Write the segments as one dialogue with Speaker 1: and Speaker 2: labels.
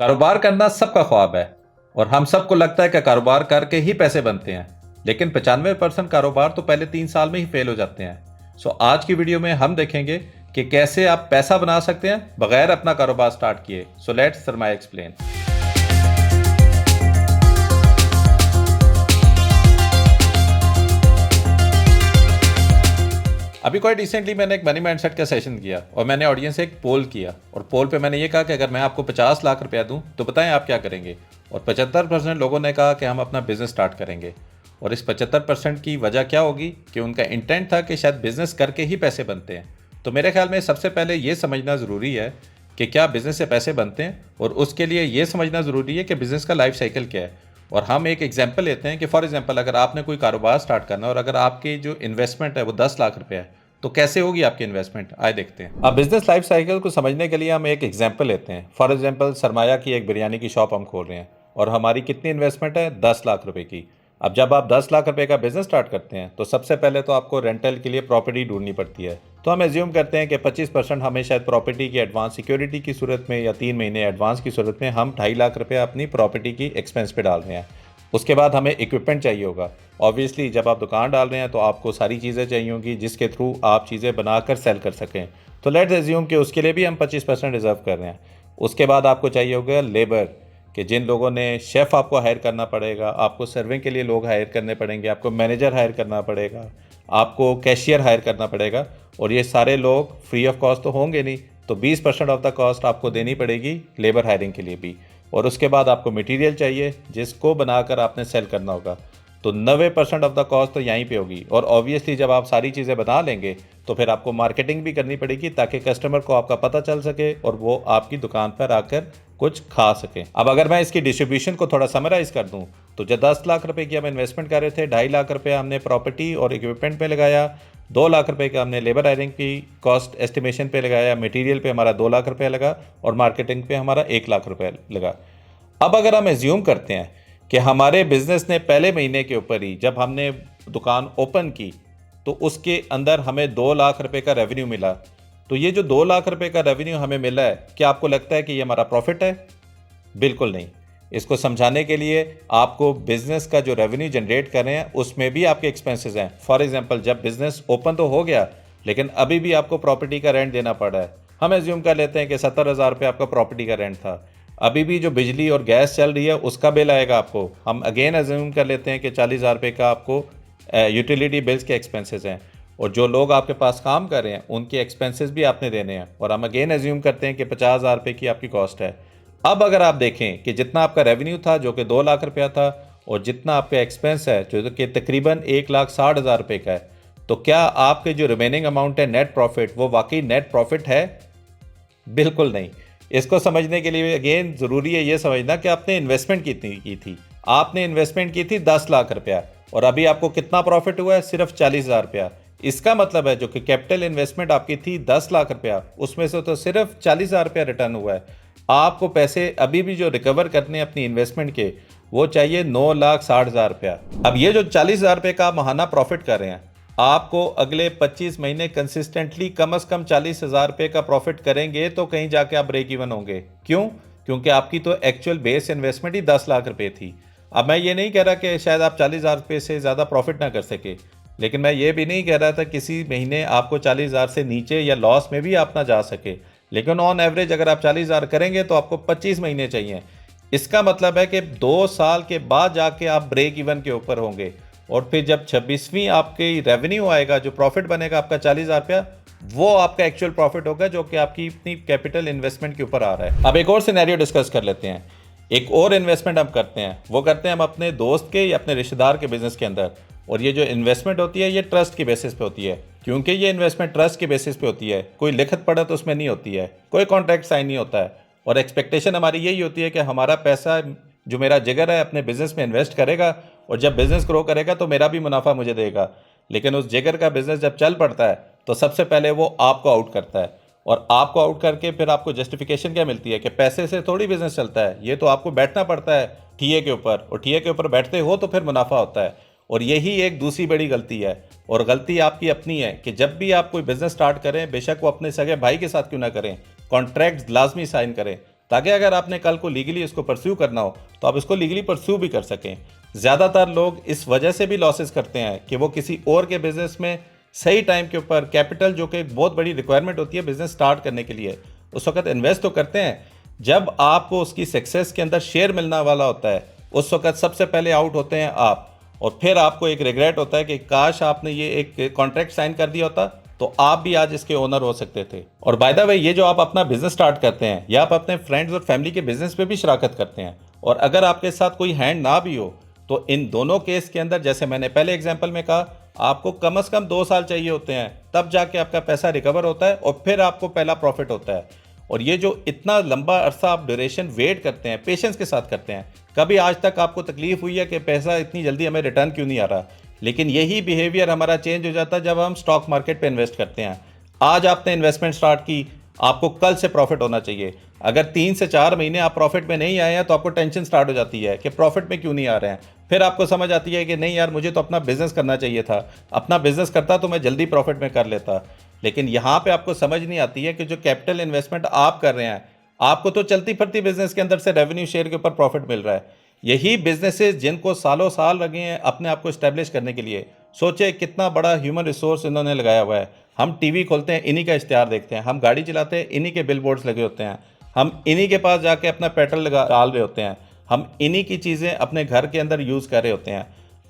Speaker 1: कारोबार करना सबका ख्वाब है और हम सबको लगता है कि कारोबार करके ही पैसे बनते हैं, लेकिन 95% कारोबार तो पहले 3 साल में ही फेल हो जाते हैं। आज की वीडियो में हम देखेंगे कि कैसे आप पैसा बना सकते हैं बगैर अपना कारोबार स्टार्ट किए। लेट्स सरमाया एक्सप्लेन। अभी कोई रिसेंटली मैंने एक मनी माइंडसेट का सेशन किया और मैंने ऑडियंस से एक पोल किया और पोल पे मैंने ये कहा कि अगर मैं आपको 50 लाख रुपया दूं तो बताएं आप क्या करेंगे। और 75% लोगों ने कहा कि हम अपना बिजनेस स्टार्ट करेंगे। और इस 75% की वजह क्या होगी कि उनका इंटेंट था कि शायद बिजनेस करके ही पैसे बनते हैं। तो मेरे ख्याल में सबसे पहले ये समझना ज़रूरी है कि क्या बिज़नेस से पैसे बनते हैं, और उसके लिए ये समझना ज़रूरी है कि बिज़नेस का लाइफ साइकिल क्या है। और हम एक एग्जांपल लेते हैं कि फॉर एग्जांपल अगर आपने कोई कारोबार स्टार्ट करना है और अगर आपकी जो इन्वेस्टमेंट है वो 10 लाख रुपये है, तो कैसे होगी आपकी इन्वेस्टमेंट, आए देखते हैं। अब बिजनेस लाइफ साइकिल को समझने के लिए हम एक एग्जांपल लेते हैं। फॉर एग्जांपल सरमाया की एक बिरयानी की शॉप हम खोल रहे हैं और हमारी कितनी इन्वेस्टमेंट है, 10 लाख रुपए की। अब जब आप 10 लाख रुपए का बिजनेस स्टार्ट करते हैं तो सबसे पहले तो आपको रेंटल के लिए प्रॉपर्टी ढूंढनी पड़ती है। तो हम एज्यूम करते हैं कि 25% हमें शायद प्रॉपर्टी की एडवांस सिक्योरिटी की सूरत में या 3 महीने एडवांस की सूरत में हम 2.5 लाख रुपये अपनी प्रॉपर्टी की एक्सपेंस पे डाल रहे हैं। उसके बाद हमें इक्विपमेंट चाहिए होगा। ऑब्वियसली जब आप दुकान डाल रहे हैं तो आपको सारी चीज़ें चाहिए होंगी जिसके थ्रू आप चीज़ें बनाकर सेल कर सकें। तो लेट्स एज्यूम कि उसके लिए भी हम 25% रिजर्व कर रहे हैं। उसके बाद आपको चाहिए होगा लेबर, कि जिन लोगों ने शेफ़ आपको हायर करना पड़ेगा, आपको सर्विंग के लिए लोग हायर करने पड़ेंगे, आपको मैनेजर हायर करना पड़ेगा, आपको कैशियर हायर करना पड़ेगा। और ये सारे लोग फ्री ऑफ कॉस्ट तो होंगे नहीं, तो 20% ऑफ द कॉस्ट आपको देनी पड़ेगी लेबर हायरिंग के लिए भी। और उसके बाद आपको मटेरियल चाहिए जिसको बनाकर आपने सेल करना होगा। तो 90% ऑफ द कॉस्ट तो यहीं पे होगी। और ऑब्वियसली जब आप सारी चीज़ें बना लेंगे तो फिर आपको मार्केटिंग भी करनी पड़ेगी ताकि कस्टमर को आपका पता चल सके और वो आपकी दुकान पर आकर कुछ खा सके। अब अगर मैं इसकी डिस्ट्रीब्यूशन को थोड़ा समराइज़ कर दूं तो जो 10 लाख रुपए की हम इन्वेस्टमेंट कर रहे थे, 2.5 लाख रुपये हमने प्रॉपर्टी और इक्विपमेंट पे लगाया, 2 लाख रुपए का हमने लेबर हायरिंग की कॉस्ट एस्टिमेशन पे लगाया, मटेरियल पे हमारा 2 लाख रुपये लगा और मार्केटिंग पे हमारा 1 लाख रुपये लगा। अब अगर हम एज्यूम करते हैं कि हमारे बिजनेस ने पहले महीने के ऊपर ही जब हमने दुकान ओपन की तो उसके अंदर हमें 2 लाख रुपए का रेवेन्यू मिला, तो ये जो 2 लाख रुपए का रेवेन्यू हमें मिला है, क्या आपको लगता है कि ये हमारा प्रॉफिट है? बिल्कुल नहीं। इसको समझाने के लिए आपको बिजनेस का जो रेवेन्यू जनरेट कर रहे हैं उसमें भी आपके एक्सपेंसेस हैं। फॉर एग्जांपल जब बिजनेस ओपन तो हो गया लेकिन अभी भी आपको प्रॉपर्टी का रेंट देना पड़ रहा है। हम एज्यूम कर लेते हैं कि 70,000 रुपये आपका प्रॉपर्टी का रेंट था। अभी भी जो बिजली और गैस चल रही है उसका बिल आएगा आपको। हम अगेन एज्यूम कर लेते हैं कि 40,000 रुपये का आपको यूटिलिटी बिल्स के एक्सपेंसेस हैं और जो लोग आपके पास काम कर रहे हैं उनके एक्सपेंसेस भी आपने देने हैं। और हम अगेन एज्यूम करते हैं कि 50,000 रुपये की आपकी कॉस्ट है। अब अगर आप देखें कि जितना आपका रेवेन्यू था जो कि 2 लाख रुपया था और जितना आपका एक्सपेंस है जो कि तकरीबन 1,60,000 रुपये का है, तो क्या आपके जो रिमेनिंग अमाउंट है नेट प्रॉफिट, वो वाकई नेट प्रॉफिट है? बिल्कुल नहीं। इसको समझने के लिए अगेन ज़रूरी है ये समझना कि आपने इन्वेस्टमेंट कितनी की थी। आपने इन्वेस्टमेंट की थी 10 लाख रुपया और अभी आपको कितना प्रॉफिट हुआ है? सिर्फ 40,000 रुपया। इसका मतलब है जो कि कैपिटल इन्वेस्टमेंट आपकी थी 10 लाख रुपया, उसमें से तो सिर्फ 40,000 रुपया रिटर्न हुआ है। आपको पैसे अभी भी जो रिकवर करने अपनी इन्वेस्टमेंट के, वो चाहिए 9,60,000 रुपया। अब ये जो 40,000 रुपये का माहाना प्रॉफिट कर रहे हैं, आपको अगले 25 महीने कंसिस्टेंटली कम से कम 40,000 रुपये का प्रॉफिट करेंगे तो कहीं जाके आप ब्रेक इवन होंगे। क्यों? क्योंकि आपकी तो एक्चुअल बेस इन्वेस्टमेंट ही 10 लाख रुपये थी। अब मैं ये नहीं कह रहा कि शायद आप 40,000 रुपये से ज़्यादा प्रॉफिट ना कर सके, लेकिन मैं ये भी नहीं कह रहा था किसी महीने आपको 40,000 से नीचे या लॉस में भी आप ना जा सके। लेकिन ऑन एवरेज अगर आप 40,000 करेंगे तो आपको 25 महीने चाहिए। इसका मतलब है कि 2 साल के बाद जाके आप ब्रेक इवन के ऊपर होंगे। और फिर जब 26वीं आपकी रेवेन्यू आएगा, जो प्रॉफिट बनेगा आपका 40,000 रुपया, वो आपका एक्चुअल प्रॉफिट होगा जो कि आपकी इतनी कैपिटल इन्वेस्टमेंट के ऊपर आ रहा है। अब एक और सिनेरियो डिस्कस कर लेते हैं। एक और इन्वेस्टमेंट हम करते हैं, वो करते हैं हम अपने दोस्त के या अपने रिश्तेदार के बिजनेस के अंदर। और ये जो इन्वेस्टमेंट होती है ये ट्रस्ट की बेसिस पे होती है। क्योंकि ये इन्वेस्टमेंट ट्रस्ट की बेसिस पे होती है, कोई लिखत पढ़त उसमें नहीं होती है, कोई कॉन्ट्रैक्ट साइन नहीं होता है। और एक्सपेक्टेशन हमारी यही होती है कि हमारा पैसा जो मेरा जिगर है अपने बिजनेस में इन्वेस्ट करेगा और जब बिजनेस ग्रो करेगा तो मेरा भी मुनाफा मुझे देगा। लेकिन उस जिगर का बिजनेस जब चल पड़ता है तो सबसे पहले वो आपको आउट करता है। और आपको आउट करके फिर आपको जस्टिफिकेशन क्या मिलती है कि पैसे से थोड़ी बिजनेस चलता है, ये तो आपको बैठना पड़ता है ठिए के ऊपर, और ठिए के ऊपर बैठते हो तो फिर मुनाफा होता है। और यही एक दूसरी बड़ी गलती है, और गलती आपकी अपनी है कि जब भी आप कोई बिजनेस स्टार्ट करें, बेशक वो अपने सगे भाई के साथ क्यों ना करें, कॉन्ट्रैक्ट लाजमी साइन करें ताकि अगर आपने कल को लीगली इसको परस्यू करना हो तो आप इसको लीगली परस्यू भी कर सकें। ज़्यादातर लोग इस वजह से भी लॉसेस करते हैं कि वो किसी और के बिजनेस में सही टाइम के ऊपर कैपिटल, जो कि एक बहुत बड़ी रिक्वायरमेंट होती है बिजनेस स्टार्ट करने के लिए, उस वक्त इन्वेस्ट तो करते हैं। जब आपको उसकी सक्सेस के अंदर शेयर मिलने वाला होता है उस वक्त सबसे पहले आउट होते हैं आप, और फिर आपको एक रिग्रेट होता है कि काश आपने ये एक कॉन्ट्रैक्ट साइन कर दिया होता तो आप भी आज इसके ओनर हो सकते थे। और बाय द वे, ये जो आप अपना बिजनेस स्टार्ट करते हैं या आप अपने फ्रेंड्स और फैमिली के बिजनेस पे भी शराकत करते हैं, और अगर आपके साथ कोई हैंड ना भी हो तो इन दोनों केस के अंदर, जैसे मैंने पहले एग्जांपल में कहा, आपको कम से कम 2 साल चाहिए होते हैं, तब जाके आपका पैसा रिकवर होता है और फिर आपको पहला प्रॉफिट होता है। और ये जो इतना लंबा अरसा आप ड्यूरेशन वेट करते हैं, पेशेंस के साथ करते हैं, कभी आज तक आपको तकलीफ हुई है कि पैसा इतनी जल्दी हमें रिटर्न क्यों नहीं आ रहा? लेकिन यही बिहेवियर हमारा चेंज हो जाता है जब हम स्टॉक मार्केट पे इन्वेस्ट करते हैं। आज आपने इन्वेस्टमेंट स्टार्ट की, आपको कल से प्रॉफिट होना चाहिए। अगर 3 से 4 महीने आप प्रॉफिट में नहीं आए हैं तो आपको टेंशन स्टार्ट हो जाती है कि प्रॉफिट में क्यों नहीं आ रहे हैं। फिर आपको समझ आती है कि नहीं यार, मुझे तो अपना बिजनेस करना चाहिए था, अपना बिजनेस करता तो मैं जल्दी प्रॉफिट में कर लेता। लेकिन यहाँ पे आपको समझ नहीं आती है कि जो कैपिटल इन्वेस्टमेंट आप कर रहे हैं, आपको तो चलती फिरती बिजनेस के अंदर से रेवेन्यू शेयर के ऊपर प्रॉफिट मिल रहा है। यही बिजनेसेस जिनको सालों साल लगे हैं अपने आप को इस्टेब्लिश करने के लिए, सोचे कितना बड़ा ह्यूमन रिसोर्स इन्होंने लगाया हुआ है। हम टीवी खोलते हैं, इन्हीं का इश्तिहार देखते हैं, हम गाड़ी चलाते हैं, इन्हीं के बिल बोर्ड्स लगे होते हैं, हम इन्हीं के पास जाके अपना पेट्रोल लगा डाल रहे होते हैं, हम इन्हीं की चीज़ें अपने घर के अंदर यूज़ कर रहे होते हैं।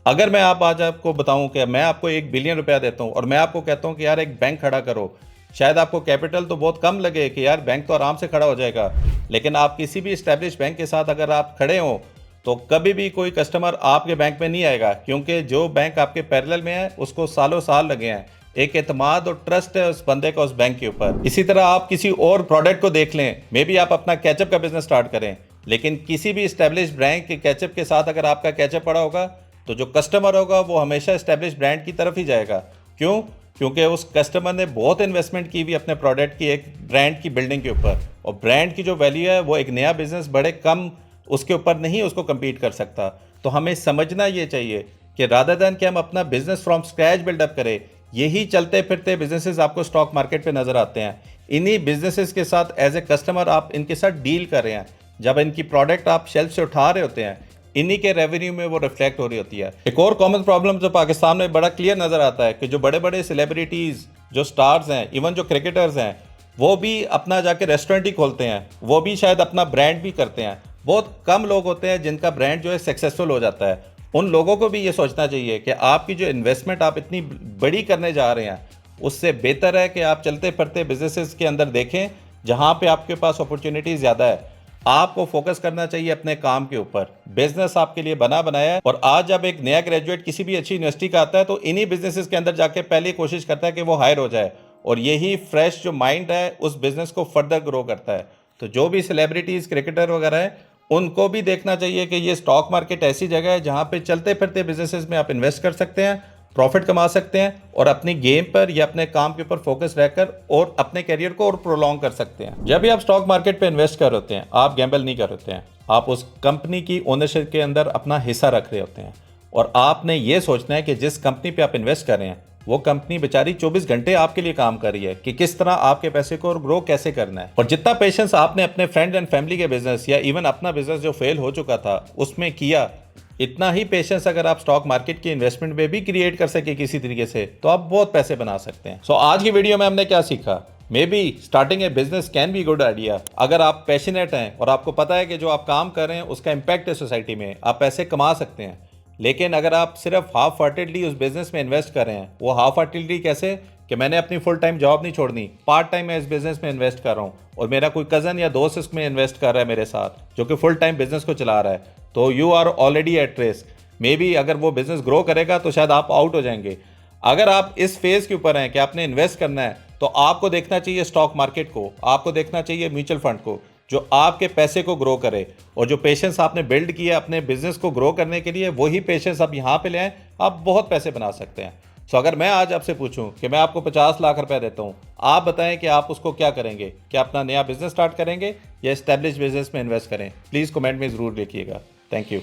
Speaker 1: अगर मैं आज आपको बताऊं कि मैं आपको 1 बिलियन रुपया देता हूं और मैं आपको कहता हूं कि यार एक बैंक खड़ा करो, शायद आपको कैपिटल तो बहुत कम लगे कि यार बैंक तो आराम से खड़ा हो जाएगा, लेकिन आप किसी भी एस्टेब्लिश बैंक के साथ अगर आप खड़े हो तो कभी भी कोई कस्टमर आपके बैंक में नहीं आएगा, क्योंकि जो बैंक आपके पैरेलल में है उसको सालों साल लगे हैं। एक एतमाद और ट्रस्ट है उस बंदे का उस बैंक के ऊपर। इसी तरह आप किसी और प्रोडक्ट को देख लें, मे बी आप अपना केचप का बिजनेस स्टार्ट करें, लेकिन किसी भी एस्टेब्लिश ब्रांड के केचप के साथ अगर आपका केचप पड़ा होगा तो जो कस्टमर होगा वो हमेशा एस्टेब्लिश ब्रांड की तरफ ही जाएगा। क्यों? क्योंकि उस कस्टमर ने बहुत इन्वेस्टमेंट की हुई अपने प्रोडक्ट की एक ब्रांड की बिल्डिंग के ऊपर, और ब्रांड की जो वैल्यू है वो एक नया बिजनेस बड़े कम उसके ऊपर नहीं उसको कम्पीट कर सकता। तो हमें समझना ये चाहिए कि रादर देन कि हम अपना बिजनेस फ्रॉम स्क्रैच बिल्डअप करें, यही चलते फिरते बिजनेसेस आपको स्टॉक मार्केट पे नजर आते हैं। इन्हीं बिजनेसेस के साथ एज ए कस्टमर आप इनके साथ डील कर रहे हैं, जब इनकी प्रोडक्ट आप शेल्फ से उठा रहे होते हैं, इन्हीं के रेवेन्यू में वो रिफ्लेक्ट हो रही होती है। एक और कॉमन प्रॉब्लम जो पाकिस्तान में बड़ा क्लियर नजर आता है कि जो बड़े बड़े सेलिब्रिटीज, जो स्टार्स हैं, इवन जो क्रिकेटर्स हैं, वो भी अपना जाके रेस्टोरेंट ही खोलते हैं, वो भी शायद अपना ब्रांड भी करते हैं। बहुत कम लोग होते हैं जिनका ब्रांड जो है सक्सेसफुल हो जाता है। उन लोगों को भी ये सोचना चाहिए कि आपकी जो इन्वेस्टमेंट आप इतनी बड़ी करने जा रहे हैं, उससे बेहतर है कि आप चलते फिरते बिजनेसेस के अंदर देखें जहां पे आपके पास अपॉर्चुनिटी ज़्यादा है। आपको फोकस करना चाहिए अपने काम के ऊपर। बिजनेस आपके लिए बना बनाया है, और आज जब एक नया ग्रेजुएट किसी भी अच्छी यूनिवर्सिटी का आता है तो इन्हीं बिजनेसेस के अंदर जाके पहले कोशिश करता है कि वो हायर हो जाए, और यही फ्रेश जो माइंड है उस बिजनेस को फर्दर ग्रो करता है। तो जो भी सेलिब्रिटीज़, क्रिकेटर वगैरह हैं, उनको भी देखना चाहिए कि ये स्टॉक मार्केट ऐसी जगह है जहाँ पे चलते फिरते बिजनेसेस में आप इन्वेस्ट कर सकते हैं, प्रॉफिट कमा सकते हैं, और अपनी गेम पर या अपने काम के ऊपर फोकस रहकर और अपने करियर को और प्रोलॉन्ग कर सकते हैं। जब भी आप स्टॉक मार्केट पे इन्वेस्ट कर रहे होते हैं, आप गैम्बल नहीं कर रहे होते हैं, आप उस कंपनी की ओनरशिप के अंदर अपना हिस्सा रख रहे होते हैं, और आपने ये सोचना है कि जिस कंपनी पे आप इन्वेस्ट कर रहे हैं वो कंपनी बेचारी 24 घंटे आपके लिए काम कर रही है कि किस तरह आपके पैसे को और ग्रो कैसे करना है। और जितना पेशेंस आपने अपने फ्रेंड एंड फैमिली के बिजनेस या इवन अपना बिजनेस जो फेल हो चुका था उसमें किया, इतना ही पेशेंस अगर आप स्टॉक मार्केट की इन्वेस्टमेंट में भी क्रिएट कर सके किसी तरीके से, तो आप बहुत पैसे बना सकते हैं। आज की वीडियो में हमने क्या सीखा? May be starting A business can be good idea. अगर आप पैशनेट हैं और आपको पता है कि जो आप काम कर रहे हैं उसका इम्पैक्ट है सोसाइटी में, आप पैसे कमा सकते हैं। लेकिन अगर आप सिर्फ हाफ हार्टेडली उस बिजनेस में इन्वेस्ट कर रहे हैं, वो हाफ हार्टेडली कैसे कि मैंने अपनी फुल टाइम जॉब नहीं छोड़नी, पार्ट टाइम मैं इस बिजनेस में इन्वेस्ट कर रहा हूँ और मेरा कोई कज़न या दोस्त इसमें इन्वेस्ट कर रहा है मेरे साथ जो कि फुल टाइम बिजनेस को चला रहा है, तो you are already at risk. Maybe अगर वो बिजनेस ग्रो करेगा तो शायद आप आउट हो जाएंगे। अगर आप इस फेज के ऊपर हैं कि आपने इन्वेस्ट करना है, तो आपको देखना चाहिए स्टॉक मार्केट को, आपको देखना चाहिए म्यूचुअल फंड को, जो आपके पैसे को ग्रो करे। और जो पेशेंस आपने बिल्ड किया अपने बिजनेस को ग्रो करने के लिए, वही पेशेंस आप यहाँ पे ले आएं, आप बहुत पैसे बना सकते हैं। अगर मैं आज आपसे पूछूं कि मैं आपको 50 लाख रुपए देता हूं, आप बताएं कि आप उसको क्या करेंगे? क्या अपना नया बिजनेस स्टार्ट करेंगे या एस्टेब्लिश बिजनेस में इन्वेस्ट करें? प्लीज़ कमेंट में ज़रूर लिखिएगा। Thank you.